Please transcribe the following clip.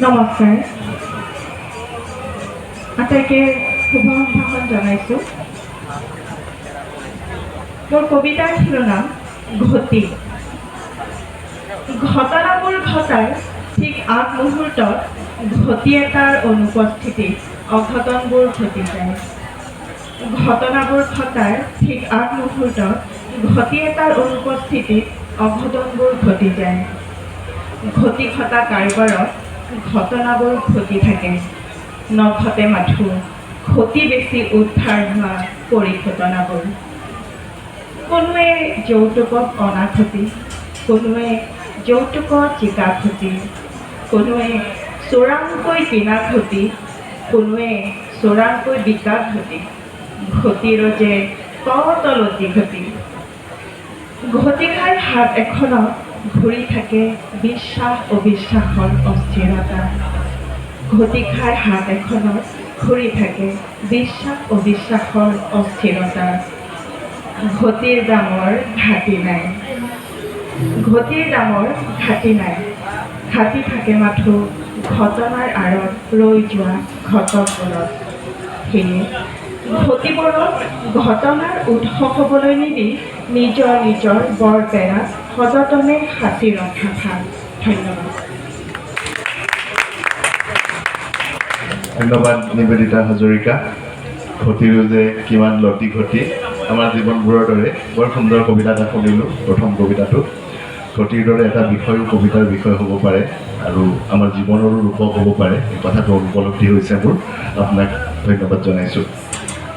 নমস্কাৰ আটাইকে শুভ সম্ভাষণ জনাইছোঁ। মোৰ কবিতাৰ শিৰোনাম ঘটি। ঘটনাবোৰ ঘটাৰ ঠিক আগমুহূৰ্তত ঘটি এটাৰ অনুপস্থিতিত অঘটনবোৰ ঘটি যায়। ঘটনাবোৰ ঘটাৰ ঠিক আগমুহূৰ্তত ঘটি এটাৰ অনুপস্থিতিত অঘটনবোৰ ঘটি যায়। ঘটি ঘটা কাৰবাৰত ঘটনাবোৰ ঘটি থাকে, নঘটে মাথো ঘটি বেছি উদ্ধাৰ হোৱা পৰিঘটনাবোৰ। কোনোৱে যৌতুকক অনা ঘটি, কোনোৱে যৌতুকত জিকা ঘটি, কোনোৱে চোৰাংকৈ কিনা ঘটি, কোনোৱে চোৰাংকৈ বিকা ঘটি। ঘটিৰ যে তলতি ঘটি। ঘটি খাই হাত এখনত ঘূৰি থাকে বিশ্বাস অবিশ্বাসৰ অস্থিৰতা। ঘটি খাই হাত এখনত ঘূৰি থাকে বিশ্বাস অবিশ্বাসৰ অস্থিৰতা। ঘটিৰ দামৰ ঘাটি নাই, ঘটিৰ দামৰ ঘাটি নাই। ঘাটি থাকে মাথো ঘটনাৰ আঁৰত ৰৈ যোৱা ঘটকবোৰত। সেয়ে ঘটিবোৰক ঘটনাৰ উৎস হ'বলৈ নিদি নিজৰ নিজৰ বৰপেৰা সযতনে সাঁচি ৰখা ভাল। ধন্যবাদ। ধন্যবাদ নিবেদিতা হাজৰিকা। ঘটিৰো যে কিমান লতি ঘটি আমাৰ জীৱনবোৰৰ দৰে বৰ সুন্দৰ কবিতা এটা শুনিলোঁ। প্ৰথম কবিতাটো ঘটিৰ দৰে এটা বিষয়ো কবিতাৰ বিষয় হ'ব পাৰে আৰু আমাৰ জীৱনৰো ৰূপক হ'ব পাৰে, এই কথাটো উপলব্ধি হৈছে মোৰ। আপোনাক ধন্যবাদ জনাইছোঁ।